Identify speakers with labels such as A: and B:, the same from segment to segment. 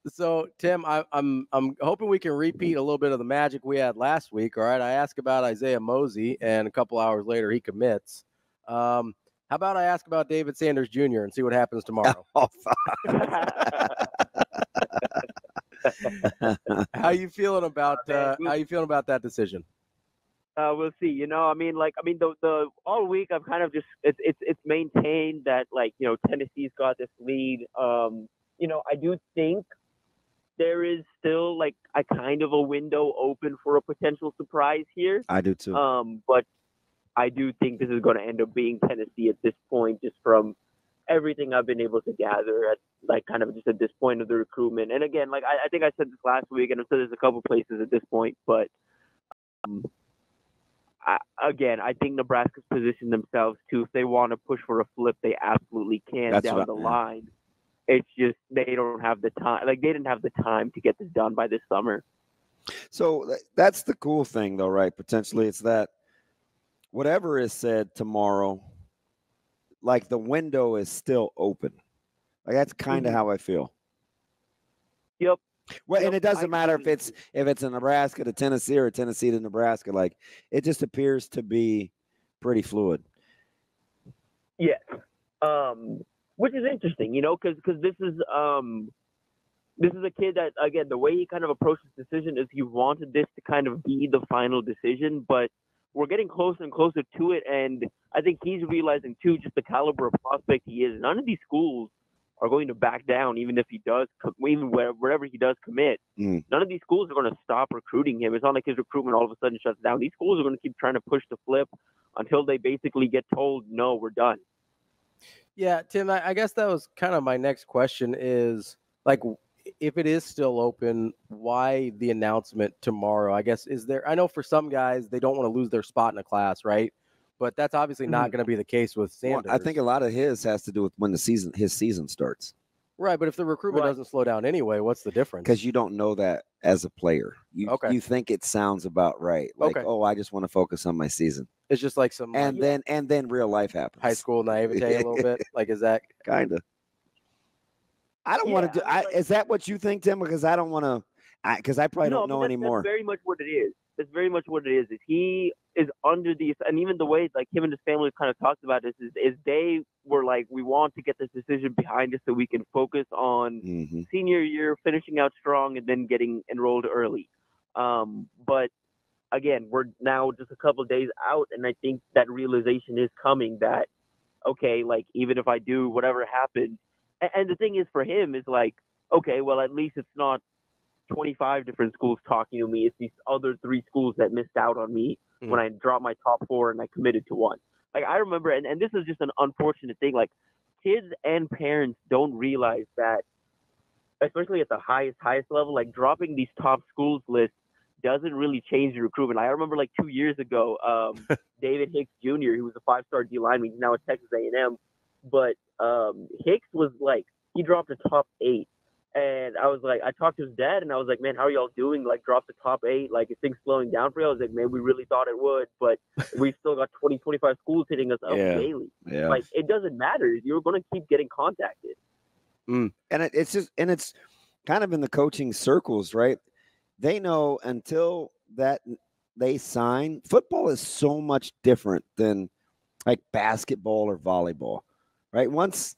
A: So, Tim, I'm hoping we can repeat a little bit of the magic we had last week. All right, I asked about Isaiah Mosey, and a couple hours later he commits. How about I ask about David Sanders Jr. and see what happens tomorrow?
B: Oh,
A: How you feeling about that decision?
C: We'll see. The all week I've kind of just it's maintained that Tennessee's got this lead. I do think there is still a kind of a window open for a potential surprise here.
B: I do too.
C: But I do think this is going to end up being Tennessee at this point, just from everything I've been able to gather at kind of just at this point of the recruitment. And again, I think I said this last week, and I've said this a couple places at this point, but I think Nebraska's positioned themselves to, if they want to push for a flip, they absolutely can down the line. It's just they don't have the time. They didn't have the time to get this done by this summer.
B: So that's the cool thing, though, right? Potentially, it's that whatever is said tomorrow, the window is still open. That's kind of how I feel.
C: Yep.
B: Well, and it doesn't matter if it's a Nebraska to Tennessee or a Tennessee to Nebraska. It just appears to be pretty fluid.
C: Yes. Which is interesting, because this is a kid that, again, the way he kind of approached this decision is he wanted this to kind of be the final decision, but we're getting closer and closer to it, and I think he's realizing, too, just the caliber of prospect he is. None of these schools are going to back down, even if he does, even wherever he does commit. None of these schools are going to stop recruiting him. It's not like his recruitment all of a sudden shuts down. These schools are going to keep trying to push the flip until they basically get told, no, we're done.
A: Yeah, Tim, I guess that was kind of my next question is, if it is still open, why the announcement tomorrow? I guess, I know for some guys, they don't want to lose their spot in a class, right? But that's obviously not going to be the case with Sanders.
B: Well, I think a lot of his has to do with when his season starts.
A: Right, but if the recruitment doesn't slow down anyway, what's the difference?
B: Because you don't know that as a player. You think it sounds about right. I just want to focus on my season.
A: It's just like some
B: and then real life happens.
A: High school naivete a little bit. Is that
B: kind of? I don't want to do. Is that what you think, Tim? Because I don't want to. Because I probably don't know anymore.
C: That's very much what it is. That's very much what it is. Is he is under these, and even the way him and his family kind of talked about this is they were we want to get this decision behind us so we can focus on senior year, finishing out strong, and then getting enrolled early. But again, we're now just a couple of days out, and I think that realization is coming that, okay, even if I do whatever happens, and the thing is for him is okay, well, at least it's not 25 different schools talking to me. It's these other 3 schools that missed out on me when I dropped my top 4 and I committed to one. I remember, and this is just an unfortunate thing, kids and parents don't realize that, especially at the highest level, dropping these top schools lists doesn't really change the recruitment. I remember 2 years ago, David Hicks Jr., who was a 5-star D lineman, he's now at Texas A&M, but Hicks was he dropped a top 8. And I was I talked to his dad, and I was man, how are y'all doing? Drop the top 8. Is things slowing down for you? I was man, we really thought it would, but we've still got 20, 25 schools hitting us up daily.
B: Yeah.
C: It doesn't matter. You're going to keep getting contacted.
B: And it's kind of in the coaching circles, right? They know until that they sign, football is so much different than basketball or volleyball, right? Once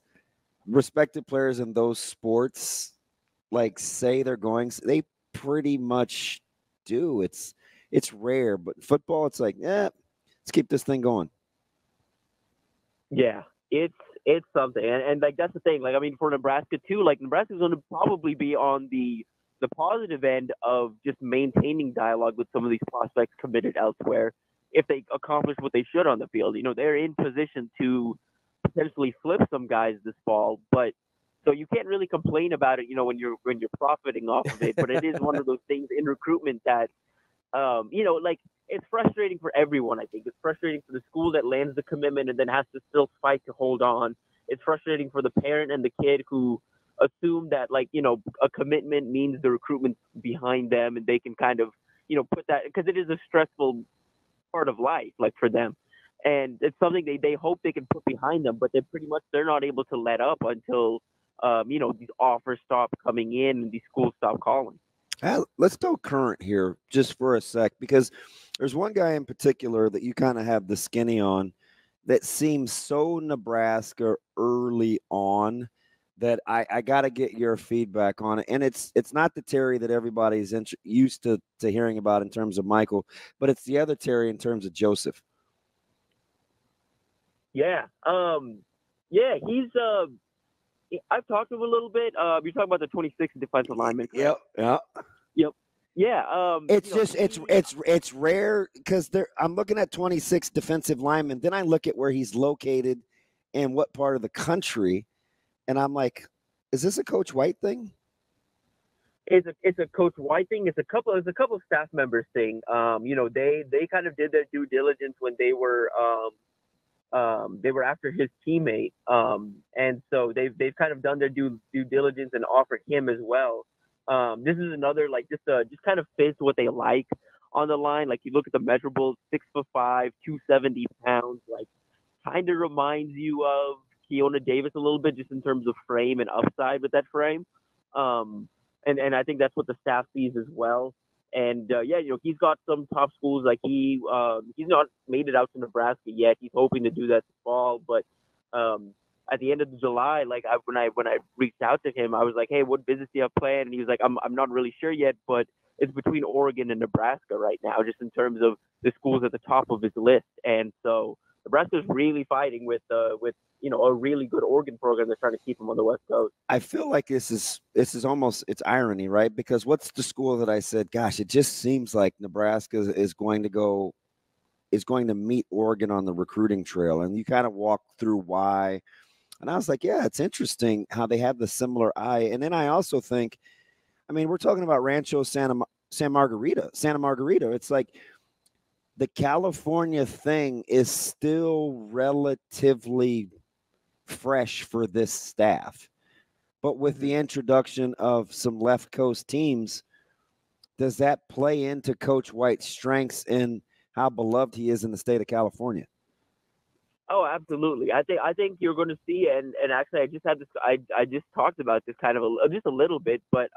B: respected players in those sports say they're going, they pretty much do. It's rare, but football, it's let's keep this thing going.
C: Yeah, it's something, and that's the thing. For Nebraska too, Nebraska's going to probably be on the positive end of just maintaining dialogue with some of these prospects committed elsewhere. If they accomplish what they should on the field, they're in position to potentially flip some guys this fall, but. So you can't really complain about it, when you're profiting off of it. But it is one of those things in recruitment that, it's frustrating for everyone. I think it's frustrating for the school that lands the commitment and then has to still fight to hold on. It's frustrating for the parent and the kid who assume that, a commitment means the recruitment's behind them and they can kind of, put that, because it is a stressful part of life, for them. And it's something they hope they can put behind them, but they're not able to let up until these offers stop coming in and these schools stop calling.
B: Let's go current here just for a sec, because there's one guy in particular that you kind of have the skinny on that seems so Nebraska early on that I got to get your feedback on it. And it's not the Terry that everybody's used to hearing about in terms of Michael, but it's the other Terry in terms of Joseph.
C: Yeah. He's I've talked to him a little bit. You're talking about the 26th defensive lineman.
B: Yep. Yeah.
C: Yep. Yeah.
B: It's rare because I'm looking at 26 defensive linemen. Then I look at where he's located and what part of the country, and I'm like, is this a Coach White thing?
C: It's a Coach White thing. It's a couple of staff members thing. They kind of did their due diligence when they were after his teammate, and so they've kind of done their due diligence and offered him as well. This is another just kind of fits what they like on the line. Like, you look at the measurables, 6'5", 270 pounds, like kind of reminds you of Keona Davis a little bit, just in terms of frame and upside with that frame. And I think that's what the staff sees as well. And he's got some top schools. Like, he's not made it out to Nebraska yet. He's hoping to do that this fall. But at the end of July, like, when I reached out to him, I was like, hey, what business do you have planned? And he was like, I'm not really sure yet, but it's between Oregon and Nebraska right now, just in terms of the schools at the top of his list. And so Nebraska's really fighting with a really good Oregon program that's trying to keep him on the West Coast.
B: I feel like this is almost, it's irony, right? Because what's the school that I said, gosh, it just seems like Nebraska is going to meet Oregon on the recruiting trail. And you kind of walk through why. And I was like, yeah, it's interesting how they have the similar eye. And then I also think, I mean, we're talking about Rancho Santa Margarita. It's like the California thing is still relatively fresh for this staff. But with the introduction of some left coast teams, does that play into Coach White's strengths and how beloved he is in the state of California?
C: Oh, absolutely. I think you're going to see, and actually, I just had this. I just talked about this kind of just a little bit, but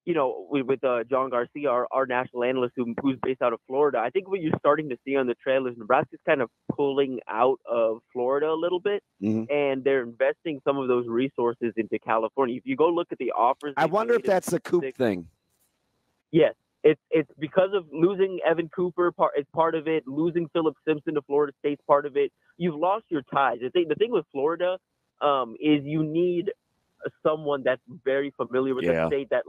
C: with John Garcia, our national analyst who's based out of Florida, I think what you're starting to see on the trail is Nebraska's kind of pulling out of Florida a little bit, and they're investing some of those resources into California. If you go look at the offers,
B: I wonder if that's a Coop thing.
C: Yes. It's because of losing Evan Cooper, it's part of it. Losing Philip Simpson to Florida State's part of it. You've lost your ties. The thing with Florida is you need someone that's very familiar with the state, that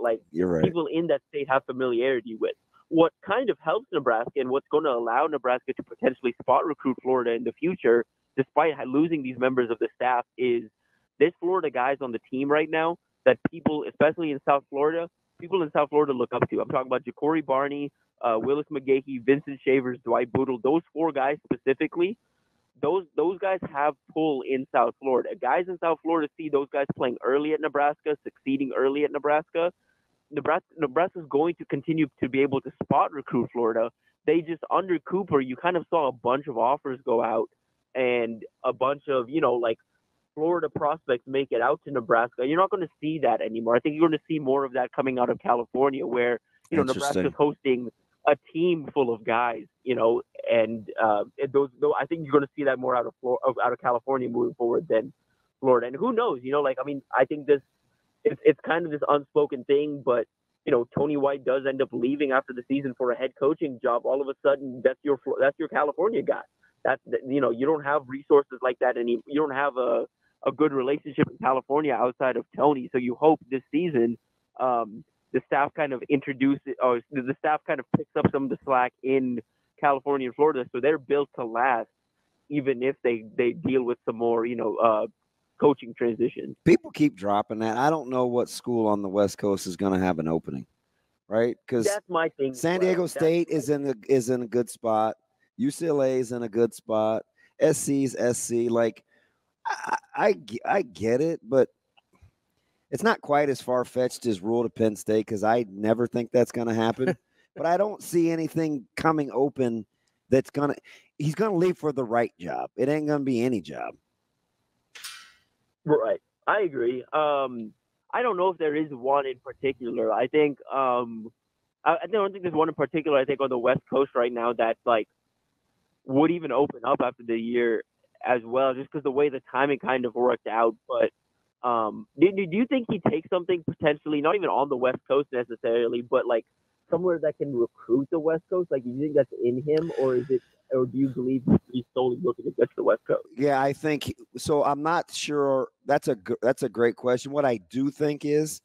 C: people in that state have familiarity with. What kind of helps Nebraska and what's going to allow Nebraska to potentially spot recruit Florida in the future, despite losing these members of the staff, is there's Florida guys on the team right now that people, especially in South Florida, look up to. I'm talking about Ja'Cory Barney, Willis McGahee, Vincent Shavers, Dwight Boodle. Those four guys specifically, those guys have pull in South Florida. Guys in South Florida see those guys playing early at Nebraska, succeeding early at Nebraska. Nebraska's going to continue to be able to spot recruit Florida. They just, under Cooper, you kind of saw a bunch of offers go out and a bunch of, Florida prospects make it out to Nebraska. You're not going to see that anymore. I think you're going to see more of that coming out of California, where Nebraska's hosting a team full of guys. And those I think you're going to see that more out of California moving forward than Florida. And who knows? I think it's kind of this unspoken thing, but Tony White does end up leaving after the season for a head coaching job. All of a sudden, that's your California guy. You don't have resources like that, and you don't have a good relationship in California outside of Tony. So you hope this season the staff kind of the staff kind of picks up some of the slack in California and Florida, so they're built to last, even if they deal with some more coaching transition.
B: People keep dropping that. I don't know what school on the West Coast is going to have an opening, right? Because
C: that's my thing.
B: San Diego State is in a good spot. UCLA is in a good spot. SC's SC. Like, I get it, but it's not quite as far-fetched as Rule to Penn State, because I never think that's going to happen. But I don't see anything coming open that's going to – he's going to leave for the right job. It ain't going to be any job.
C: Right. I agree. I don't know if there is one in particular. I think I don't think there's one in particular. I think on the West Coast right now that like would even open up after the year as well, just because the way the timing kind of worked out. But do you think he takes something potentially not even on the West Coast necessarily, but like somewhere that can recruit the West Coast? Like, do you think that's in him, or is it, or do you believe he's solely looking to get to the West Coast?
B: Yeah, I think so. I'm not sure. That's a great question. What I do think is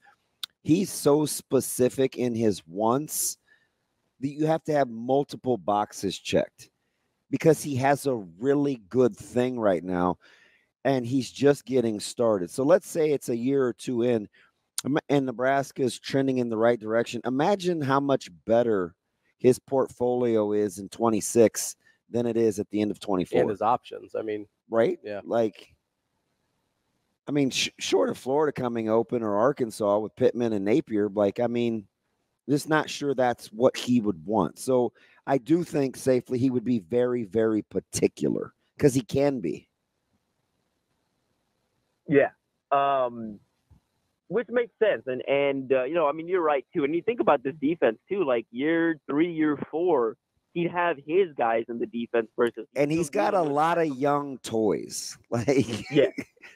B: he's so specific in his wants that you have to have multiple boxes checked because he has a really good thing right now and he's just getting started. So let's say it's a year or two in and Nebraska is trending in the right direction. Imagine how much better his portfolio is in 26 than it is at the end of 24.
A: And his options. I mean,
B: right?
A: Yeah.
B: Like, I mean, short of Florida coming open or Arkansas with Pittman and Napier, like, I mean, just not sure that's what he would want. So I do think safely he would be very, very particular because he can be.
C: Yeah. Which makes sense. And you know, I mean, you're right, too. And you think about this defense, too. Like, year 3, year 4, he'd have his guys in the defense versus.
B: And he's got a lot of young toys. Like,
C: yeah.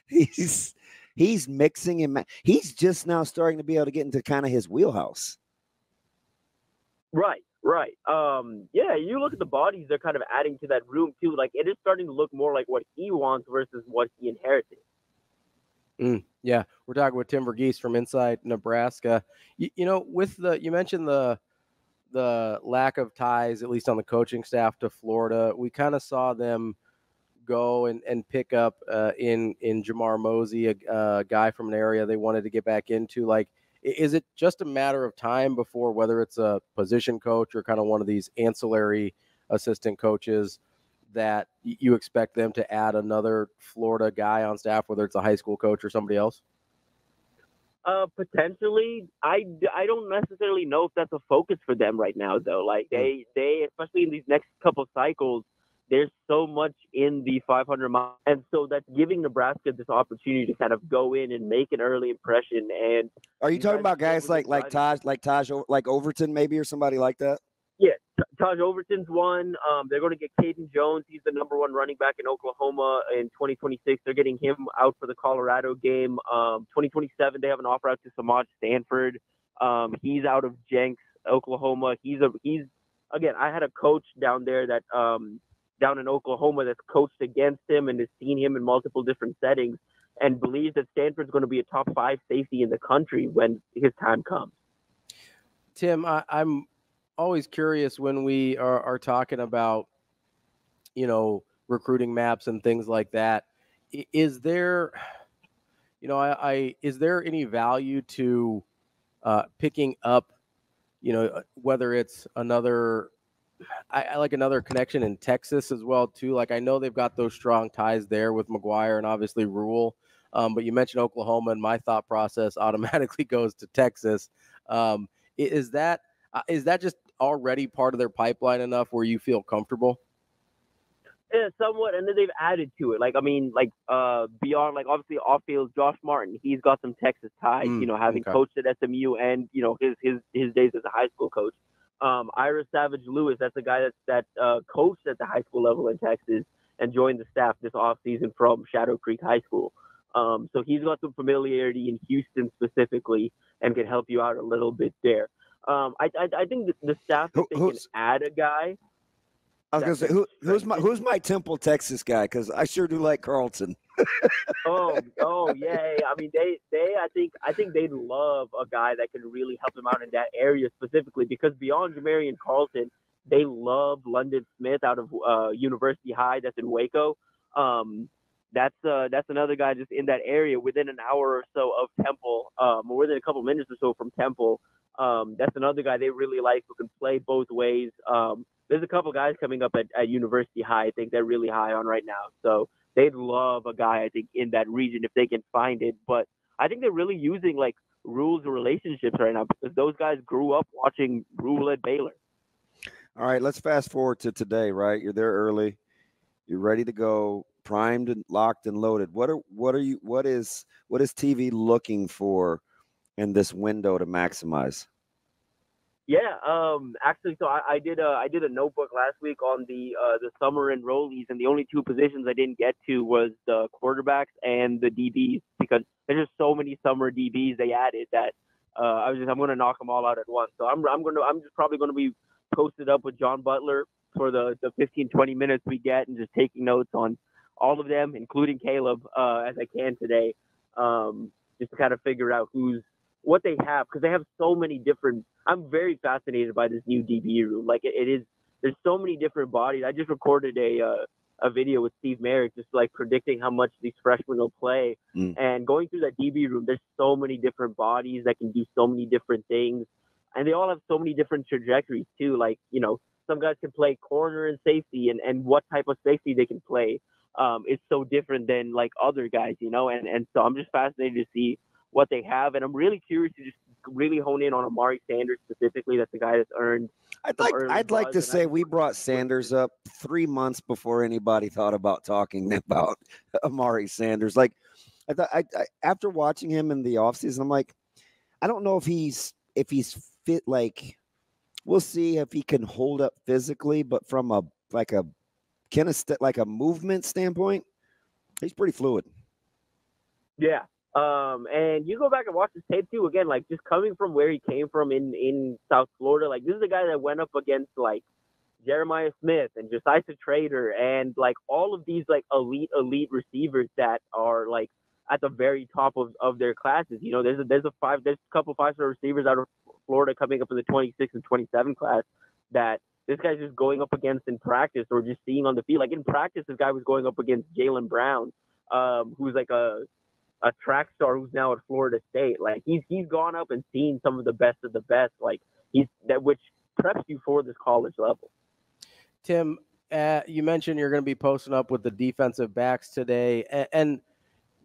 B: He's mixing and he's just now starting to be able to get into kind of his wheelhouse.
C: Right. Yeah, you look at the bodies they're kind of adding to that room too. Like it is starting to look more like what he wants versus what he inherited.
A: Yeah, we're talking with Tim Verghese from inside Nebraska. You know, with you mentioned the lack of ties, at least on the coaching staff, to Florida. We kind of saw them go and pick up in Jamar Mosey, a guy from an area they wanted to get back into. Like, is it just a matter of time before, whether it's a position coach or kind of one of these ancillary assistant coaches, that you expect them to add another Florida guy on staff, whether it's a high school coach or somebody else?
C: Potentially. I don't necessarily know if that's a focus for them right now, though. Like they especially in these next couple cycles, there's so much in the 500 miles, and so that's giving Nebraska this opportunity to kind of go in and make an early impression. And
B: are you talking about guys like Taj, like Overton, maybe, or somebody like that?
C: Yeah, Taj Overton's one. They're going to get Caden Jones. He's the number 1 running back in Oklahoma in 2026. They're getting him out for the Colorado game. 2027, they have an offer out to Samaj Stanford. He's out of Jenks, Oklahoma. He's again, I had a coach down there that down in Oklahoma that's coached against him and has seen him in multiple different settings and believes that Stanford's going to be a top 5 safety in the country when his time comes.
A: Tim, I'm always curious when we are talking about, you know, recruiting maps and things like that. Is there, you know, is there any value to picking up, you know, whether it's another, I like another connection in Texas as well too. Like, I know they've got those strong ties there with McGuire and obviously Rule, but you mentioned Oklahoma, and my thought process automatically goes to Texas. Is that just already part of their pipeline enough where you feel comfortable?
C: Yeah, somewhat, and then they've added to it. Like, I mean, like beyond, like, obviously off field, Josh Martin, he's got some Texas ties. You know, having coached at SMU and you know his days as a high school coach. Ira Savage Lewis, that's a guy that coached at the high school level in Texas and joined the staff this offseason from Shadow Creek High School. So he's got some familiarity in Houston specifically and can help you out a little bit there. I think the staff, if they can add a guy.
B: I was going to say, who's my Temple, Texas guy? Because I sure do like Carlton.
C: oh yeah. I mean, I think they'd love a guy that can really help them out in that area specifically, because beyond Jamarian Carlton, they love London Smith out of University High, that's in Waco. That's another guy just in that area within an hour or so of Temple, or within a couple minutes or so from Temple. That's another guy they really like who can play both ways. There's a couple guys coming up at University High, I think they're really high on right now. So they'd love a guy, I think, in that region if they can find it. But I think they're really using like Rule's relationships right now, because those guys grew up watching Rule at Baylor.
B: All right, let's fast forward to today, right? You're there early. You're ready to go. primed and locked and loaded. What is TV looking for in this window to maximize?
C: Yeah, actually, so I did a notebook last week on the summer enrollees, and the only two positions I didn't get to was the quarterbacks and the DBs, because there's just so many summer DBs they added that I'm going to knock them all out at once. So I'm just probably going to be posted up with John Butler for the 15-20 minutes we get, and just taking notes on all of them, including Caleb, as I can today, just to kind of figure out what they have, because they have so many different. I'm very fascinated by this new DB room. Like there's so many different bodies. I just recorded a video with Steve Merrick, just like predicting how much these freshmen will play, and going through that DB room. There's so many different bodies that can do so many different things, and they all have so many different trajectories too. Like, some guys can play corner and safety, and what type of safety they can play is so different than like other guys, and so I'm just fascinated to see what they have, and I'm really curious to just really hone in on Amari Sanders specifically. That's the guy that's earned.
B: I'd like to say we brought Sanders up 3 months before anybody thought about talking about Amari Sanders. Like, I after watching him in the offseason, I'm like, I don't know if he's fit. Like, we'll see if he can hold up physically, but from a movement standpoint, he's pretty fluid.
C: Yeah. And you go back and watch his tape too. Again, like, just coming from where he came from in South Florida, like, this is a guy that went up against like Jeremiah Smith and Josiah Trader and like all of these like elite receivers that are like at the very top of their classes. There's a couple 5-star receivers out of Florida coming up in the 26 and 27 class that this guy's just going up against in practice or just seeing on the field. Like, in practice, this guy was going up against Jalen Brown, who's like a track star who's now at Florida State. Like, he's gone up and seen some of the best, like which preps you for this college level.
A: Tim, you mentioned you're going to be posting up with the defensive backs today, and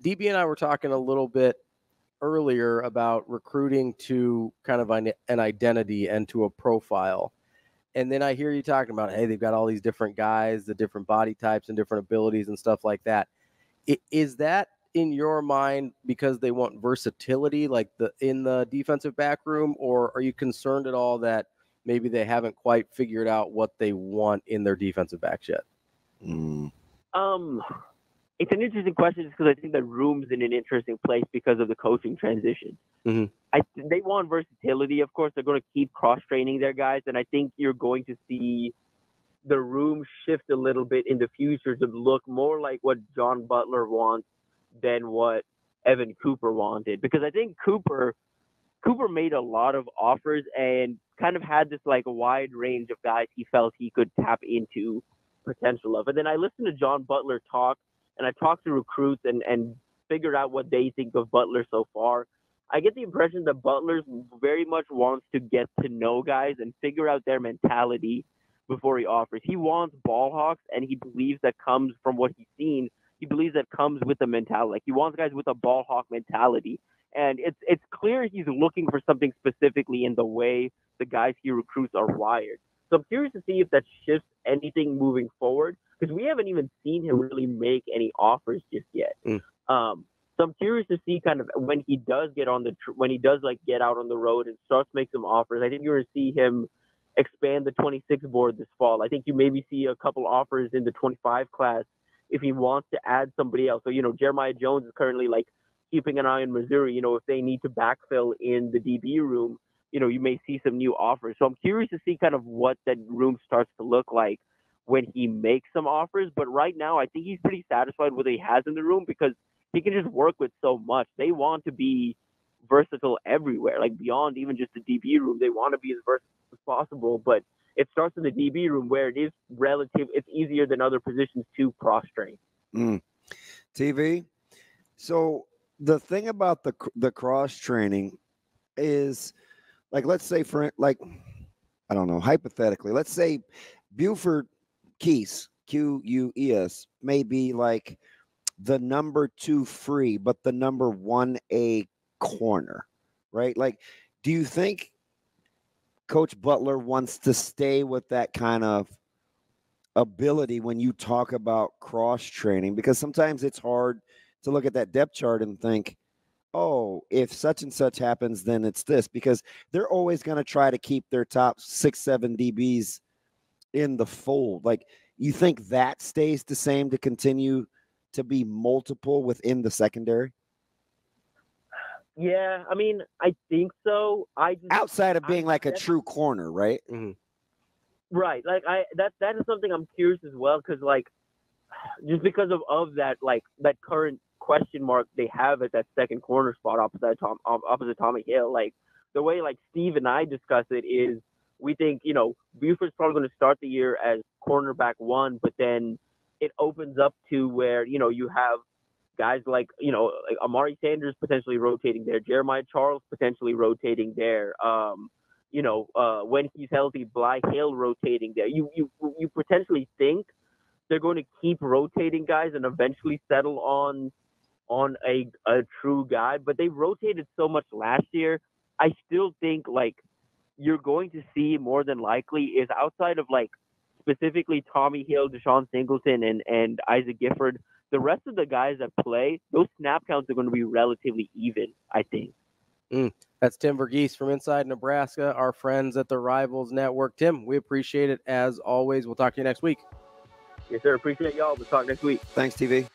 A: DB and I were talking a little bit earlier about recruiting to kind of an identity and to a profile. And then I hear you talking about, hey, they've got all these different guys, the different body types and different abilities and stuff like that. Is that in your mind because they want versatility like in the defensive back room, or are you concerned at all that maybe they haven't quite figured out what they want in their defensive backs yet?
C: It's an interesting question just because I think the room's in an interesting place because of the coaching transition.
A: Mm-hmm.
C: They want versatility. Of course, they're going to keep cross-training their guys, and I think you're going to see the room shift a little bit in the future to look more like what John Butler wants than what Evan Cooper wanted. Because I think Cooper made a lot of offers and kind of had this like wide range of guys he felt he could tap into potential of. And then I listened to John Butler talk, and I talked to recruits and figured out what they think of Butler so far. I get the impression that Butler very much wants to get to know guys and figure out their mentality before he offers. He wants ball hawks, and he believes that comes from what he's seen. He believes that comes with the mentality. Like, he wants guys with a ball hawk mentality. And it's clear he's looking for something specifically in the way the guys he recruits are wired. So I'm curious to see if that shifts anything moving forward, because we haven't even seen him really make any offers just yet. So I'm curious to see kind of when he does get out on the road and starts to make some offers. I think you're going to see him expand the 26 board this fall. I think you maybe see a couple offers in the 25 class if he wants to add somebody else. So, Jeremiah Jones is currently like keeping an eye on Missouri. If they need to backfill in the DB room, you may see some new offers. So I'm curious to see kind of what that room starts to look like when he makes some offers. But right now, I think he's pretty satisfied with what he has in the room because he can just work with so much. They want to be versatile everywhere, like beyond even just the DB room. They want to be as versatile as possible, but it starts in the DB room where it is it's easier than other positions to cross-train.
B: TV. So the thing about the cross-training is, like, let's say I don't know, hypothetically, let's say Buford Keys, Quees, may be like the number 2 free, but the number 1A corner, right? Like, do you think Coach Butler wants to stay with that kind of ability when you talk about cross training, because sometimes it's hard to look at that depth chart and think, oh, if such and such happens, then it's this, because they're always going to try to keep their top 6-7 DBs in the fold. Like, you think that stays the same to continue to be multiple within the secondary?
C: Yeah, I mean, I think so.
B: Outside of being like a true corner, right?
A: Mm-hmm.
C: Right. Like that is something I'm curious as well, because like just because of that, like that current question mark they have at that second corner spot opposite Tommy Hill. Like the way like Steve and I discuss it is, we think, you know, Buford's probably going to start the year as cornerback 1, but then it opens up to where, you know, you have guys like, you know, like Amari Sanders potentially rotating there, Jeremiah Charles potentially rotating there. You know, when he's healthy, Bly Hill rotating there. You potentially think they're going to keep rotating guys and eventually settle on a true guy, but they rotated so much last year. I still think like you're going to see more than likely is outside of like specifically Tommy Hill, Deshaun Singleton, and Isaac Gifford, the rest of the guys that play, those snap counts are going to be relatively even, I think.
A: That's Tim Verghese from Inside Nebraska, our friends at the Rivals Network. Tim, we appreciate it as always. We'll talk to you next week.
C: Yes, sir. Appreciate y'all. We'll talk next week.
B: Thanks, TV.